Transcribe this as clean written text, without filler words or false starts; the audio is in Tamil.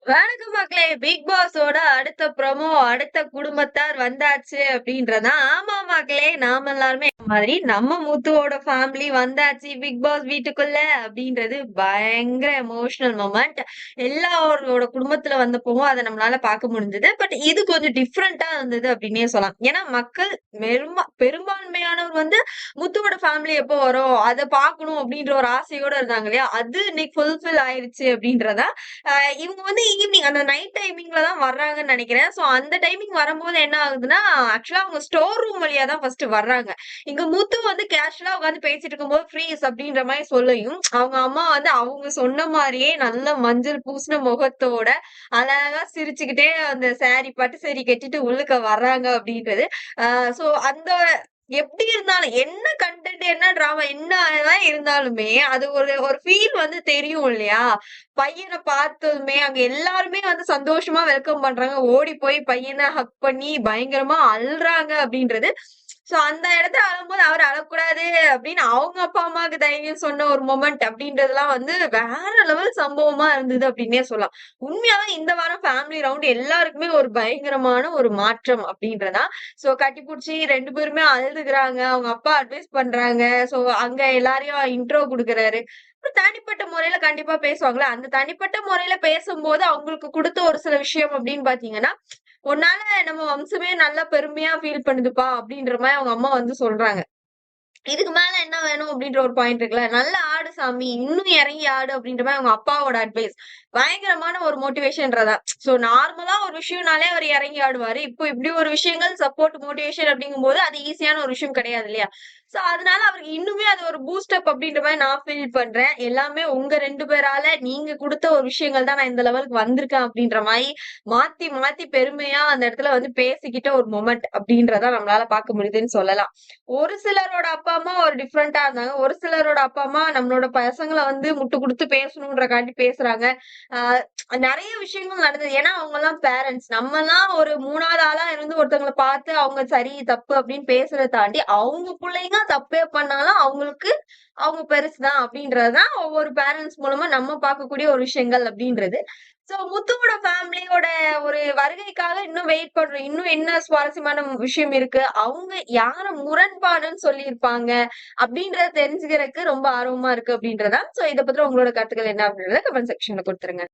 வணக்கம் மக்களே! பிக் பாஸோட அடுத்த ப்ரோமோ, அடுத்த குடும்பத்தார் வந்தாச்சு அப்படின்றதா. ஆமா மக்களே, நாம எல்லாருமே மாதிரி நம்ம முத்துவோட ஃபேமிலி வந்தாச்சு பிக் பாஸ் வீட்டுக்குள்ள அப்படின்றது பயங்கர எமோஷனல் மொமெண்ட். எல்லாரோட குடும்பத்துல வந்தப்பவும் அத நம்மளால பார்க்க முடிஞ்சது. பட் இது கொஞ்சம் டிஃப்ரெண்ட்டா இருந்தது அப்படின்னே சொல்லலாம். ஏன்னா மக்கள் பெரும்பான்மையானவர் வந்து முத்துவோட ஃபேமிலி எப்போ வரும்? அத பார்க்கணும் அப்படின்ற ஒரு ஆசையோட இருந்தாங்க இல்லையா? அது இன்னைக்கு ஃபுல்ஃபில் ஆயிருச்சு அப்படின்றதா இவங்க வந்து ஈவினிங் அந்த நைட் டைமிங்ல தான் வர்றாங்கன்னு நினைக்கிறேன். சோ அந்த டைமிங் வரும்போது என்ன ஆகுதுன்னா, ஆக்சுவலா அவங்க ஸ்டோர் ரூம் வழியா தான் ஃபர்ஸ்ட் வர்றாங்க. இங்க முத்து வந்து கேஷுவலா உட்கார்ந்து பேசிட்டு இருக்கும்போது ஃப்ரீஸ் அப்படின்ற மாரி சொல்லியும், அவங்க அம்மா வந்து அவங்க சொன்ன மாரியே நல்ல மஞ்சள் பூசின முகத்தோட அழகா சிரிச்சுக்கிட்டே அந்த பட்டு சாரி கட்டிட்டு உள்ளுக்க வர்றாங்க அப்படின்றது. சோ அந்த எப்படி இருந்தாலும் என்ன கன்டென்ட் என்ன டிராமா என்னதான் இருந்தாலுமே அது ஒரு ஒரு ஃபீல் வந்து தெரியும் இல்லையா? பையனை பார்த்ததுமே அங்க எல்லாருமே வந்து சந்தோஷமா வெல்கம் பண்றாங்க. ஓடி போய் பையனை ஹக் பண்ணி பயங்கரமா அழுறாங்க அப்படின்றது. சோ அந்த இடத்துல அழும்போது அவர் அழக்கூடாது அப்படின்னு அவங்க அப்பா அம்மாவுக்கு தைரியம் சொன்ன ஒரு மொமெண்ட் அப்படின்றதெல்லாம் வந்து வேற லெவல் சம்பவமா இருந்தது அப்படின்னே சொல்லலாம். உண்மையாவே இந்த வாரம் ஃபேமிலி ரவுண்ட் எல்லாருக்குமே ஒரு பயங்கரமான ஒரு மாற்றம் அப்படின்றதா. சோ கட்டிப்புடிச்சு 2 பேருமே அழுதுகிறாங்க. அவங்க அப்பா அட்வைஸ் பண்றாங்க. சோ அங்க எல்லாரையும் இன்ட்ரோ குடுக்குறாரு. தனிப்பட்ட முறையில கண்டிப்பா பேசுவாங்கல்ல. அந்த தனிப்பட்ட முறையில பேசும்போது அவங்களுக்கு குடுத்த ஒரு சில விஷயம் அப்படின்னு பார்த்தீங்கன்னா, "உன்னால நம்ம வம்சமே நல்லா பெருமையா ஃபீல் பண்ணுதுப்பா" அப்படின்ற மாரி அவங்க அம்மா வந்து சொல்றாங்க. இதுக்கு மேல என்ன வேணும் அப்படின்ற ஒரு பாயிண்ட் இருக்குல்ல. "நல்லா ஆடு சாமி. இன்னும் இறங்கி ஆடு" அப்படின்ற மாரி அவங்க அப்பாவோட அட்வைஸ். பயங்கரமான ஒரு மோட்டிவேஷன்றதா. சோ நார்மலா ஒரு விஷயம்னாலே அவர் இறங்கி ஆடுவாரு. இப்போ இப்படி ஒரு விஷயங்கள் சப்போர்ட், மோட்டிவேஷன் அப்படிங்கும்போது அது ஈஸியான ஒரு விஷயம் கிடையாது இல்லையா? சோ அதனால அவருக்கு இன்னுமே அது ஒரு பூஸ்ட் அப் அப்படின்ற மாரி நான் ஃபீல் பண்றேன். எல்லாமே உங்க 2 பேரால நீங்க குடுத்த ஒரு விஷயங்கள் தான் நான் இந்த லெவலுக்கு வந்திருக்கேன் அப்படின்ற மாரி மாத்தி மாத்தி பெருமையா அந்த இடத்துல வந்து பேசிக்கிட்ட ஒரு மொமெண்ட் அப்படின்றத நம்மளால பார்க்க முடியுதுன்னு சொல்லலாம். ஒரு சிலரோட அப்பா, அம்மா ஒரு டிஃபரெண்ட்டா இருந்தாங்க. ஒரு சிலரோட அப்பா, அம்மா நம்மளோட பசங்கள வந்து முட்டு குடுத்து பேசணுன்றக்காண்டி பேசுறாங்க. ஆ நெறைய விஷயங்கள் நடந்தது. ஏன்னா, அவங்கலாம் பேரண்ட்ஸ். நம்மலாம் ஒரு 3வது ஆளா இருந்து ஒருத்தவங்கள பார்த்து அவங்க சரி, தப்பு அப்படின்னு பேசுறத தாண்டி, அவங்க புள்ளைங்க தப்பே பண்ணாலும் அவங்களுக்கு அவங்க பெருசுதான் அப்படின்றது தான் ஒவ்வொரு பேரண்ட்ஸ் மூலமா நம்ம பார்க்கக்கூடிய ஒரு விஷயங்கள் அப்படின்றது. சோ முத்துவோட ஃபேமிலியோட ஒரு வருகைக்காக இன்னும் வெயிட் பண்றோம். இன்னும் என்ன சுவாரஸ்யமான விஷயம் இருக்கு? அவங்க யார முரண்பாடுன்னு சொல்லியிருப்பாங்க? அப்படின்றத தெரிஞ்சுக்கிறதுக்கு ரொம்ப ஆர்வமா இருக்கு அப்படின்றதான். சோ இத பத்தி உங்களோட கருத்துக்கள் என்ன அப்படின்றத கமெண்ட் செக்ஷன்ல குடுத்துருங்க.